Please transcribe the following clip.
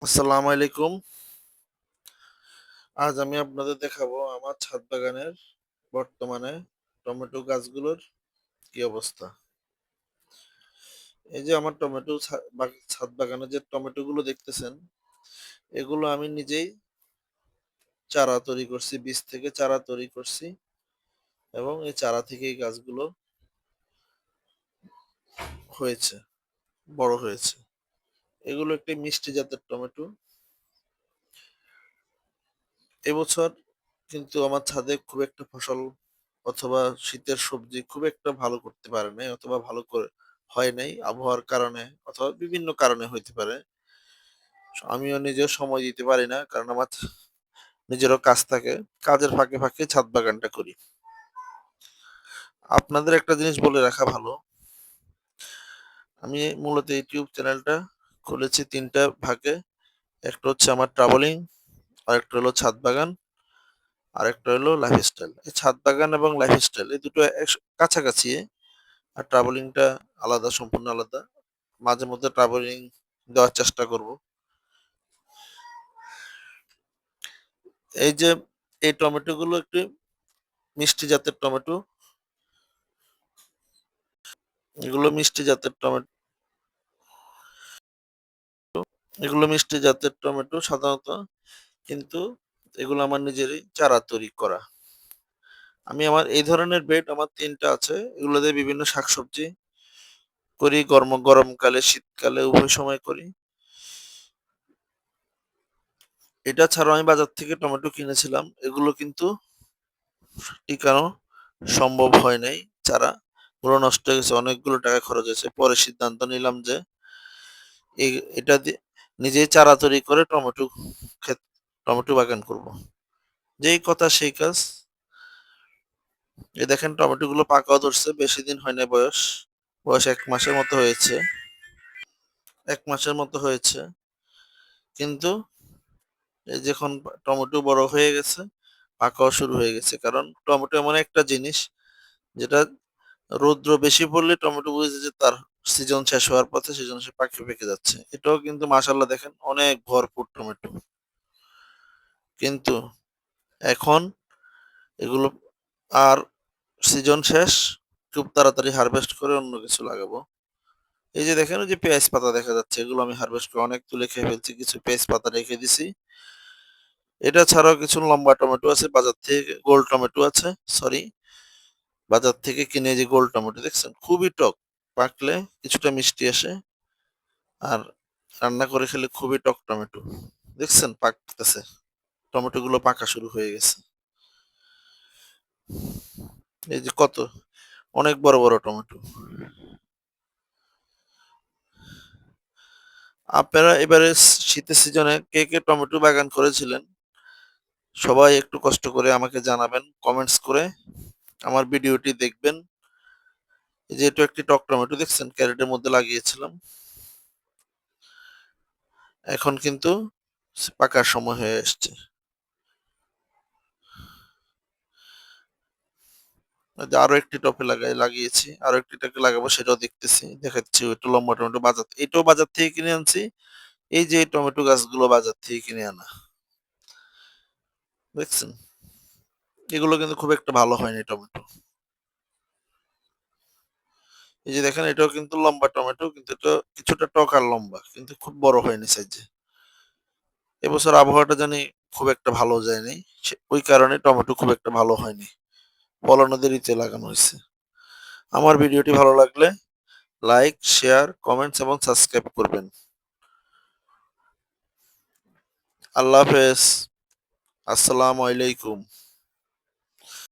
আসসালামু আলাইকুম। আজ আমি আপনাদের দেখাবো আমার ছাদ বাগানের বর্তমানে টমেটো গাছগুলোর কি অবস্থা। এই যে আমার টমেটো ছাদ বাগানে যে টমেটোগুলো দেখতেছেন, এগুলো আমি নিজেই চারা তৈরি করছি, বীজ থেকে চারা তৈরি করছি এবং এই চারা থেকেই গাছগুলো হয়েছে, বড় হয়েছে। এগুলো একটি মিষ্টি জাতের টমেটো। এবছর কিন্তু আমার ছাদে খুব একটা ফসল অথবা শীতের সবজি খুব একটা ভালো করতে পারে নাই অথবা ভালো করে হয় নাই আবহাওয়ার কারণে অথবা বিভিন্ন কারণে হইতে পারে। আমিও নিজেও সময় দিতে পারি না কারণ আমার নিজেরও কাজ থাকে। কাজের ফাঁকে ফাঁকে ছাদ বাগানটা করি। আপনাদের একটা জিনিস বলে রাখা ভালো, আমি মূলত ইউটিউব চ্যানেলটা খুলেছি ৩টা ভাগে। একটা হচ্ছে আমার ট্রাভেলিং, আরেকটা হলো ছাদ বাগান, আরেকটা হলো লাইফস্টাইল। এই ছাদ বাগান এবং লাইফস্টাইল এই দুটো কাছাকাছি। আর ট্রাভেলিংটা আলাদা, সম্পূর্ণ আলাদা। মাঝে মধ্যে ট্রাভেলিং দেওয়ার চেষ্টা করব। এই যে এই টমেটোগুলো একটি মিষ্টি জাতের টমেটো। এগুলো মিষ্টি জাতের টমেটো। এগুলো মিষ্টি জাতের টমেটো সাধারণত, কিন্তু এগুলো আমার নিজেরই চারা তৈরি করা। আমি আমার এই ধরনের বেড আমার ৩টা আছে। এগুলোতে বিভিন্ন শাকসবজি করি, গরমকালে শীতকালে উভয় সময় করি। এটা ছাড়াও আমি বাজার থেকে টমেটো কিনেছিলাম। এগুলো কিন্তু টিকানো সম্ভব হয় নাই। চারাগুলো নষ্ট হয়ে গেছে। অনেকগুলো টাকা খরচ হয়েছে। পরে সিদ্ধান্ত নিলাম যে এ এটা দিয়ে নিজেই চারা তৈরি করে ক্ষেত টমেটো বাগান করব। যেই কথা সেই কাজ। এই দেখেন টমেটোগুলো পাকাও ধরছে। বেশি দিন হয় নাই বয়স। বয়স ১ মাসের মতো হয়েছে। ১ মাসের মতো হয়েছে। কিন্তু এই যখন টমেটো বড় হয়ে গেছে, পাকাও শুরু হয়ে গেছে। কারণ টমেটো এমন একটা জিনিস যেটা রৌদ্র বেশি পড়লে টমেটো বুঝে যে তার সিজন শেষ হওয়ার পথে, সেজন্য সে পেকে যাচ্ছে। এটাও কিন্তু মাশাআল্লাহ দেখেন অনেক ভরপুর টমেটো। কিন্তু এখন এগুলো আর সিজন শেষ, খুব তাড়াতাড়ি হারভেস্ট করে অন্য কিছু লাগাবো। এই যে দেখেন ওই যে পেঁয়াজ পাতা দেখা যাচ্ছে, এগুলো আমি হারভেস্ট করে অনেক তুলে খেয়ে ফেলছি। কিছু পেঁয়াজ পাতা রেখে দিছি। এটা ছাড়াও কিছু লম্বা টমেটো আছে বাজার থেকে, গোল টমেটো আছে, সরি, বাজার থেকে কিনে যে গোল টমেটো দেখছেন খুবই টক। পাকলে কিছুটা মিষ্টি আসে, আর রান্না করে খেলে খুবই টক টমেটো। দেখছেন পাকতেছে, টমেটো গুলো পাকা শুরু হয়ে গেছে। এই যে কত অনেক বড় বড় টমেটো। আপনারা এবারে শীতের সিজনে কে কে টমেটো বাগান করেছিলেন, সবাই একটু কষ্ট করে আমাকে জানাবেন কমেন্টস করে। আমার ভিডিওটি দেখবেন। এই যে এটা একটি টক টমেটো দেখছেন ক্যারেটের মধ্যে লাগিয়েছিলাম। এখন কিন্তু পাকার সময় হয়ে এসছে। আরো একটি টপে লাগিয়েছি, আরো একটি টপে লাগাবো, সেটাও দেখতেছি, দেখাচ্ছি। ওইটা লম্বা টমেটো এটাও বাজার থেকে কিনে আনছি। এই যে এই টমেটো গাছগুলো বাজার থেকে কিনে আনা, দেখছেন, এগুলো কিন্তু খুব একটা ভালো হয়নি টমেটো। এই যে দেখেন এটাও কিন্তু লম্বা টমেটো, কিন্তু এটা কিছুটা টক আর লম্বা, কিন্তু খুব বড় হয়নি সাইজে। এবছর আবহাওয়াটা জানি খুব একটা ভালো যায়নি, ওই কারণে টমেটো খুব একটা ভালো হয়নি। ফলনের দেরিতে লাগানো হয়েছে। আমার ভিডিওটি ভালো লাগলে লাইক, শেয়ার, কমেন্টস এবং সাবস্ক্রাইব করবেন। আল্লাহ হাফেজ। আসসালামু আলাইকুম।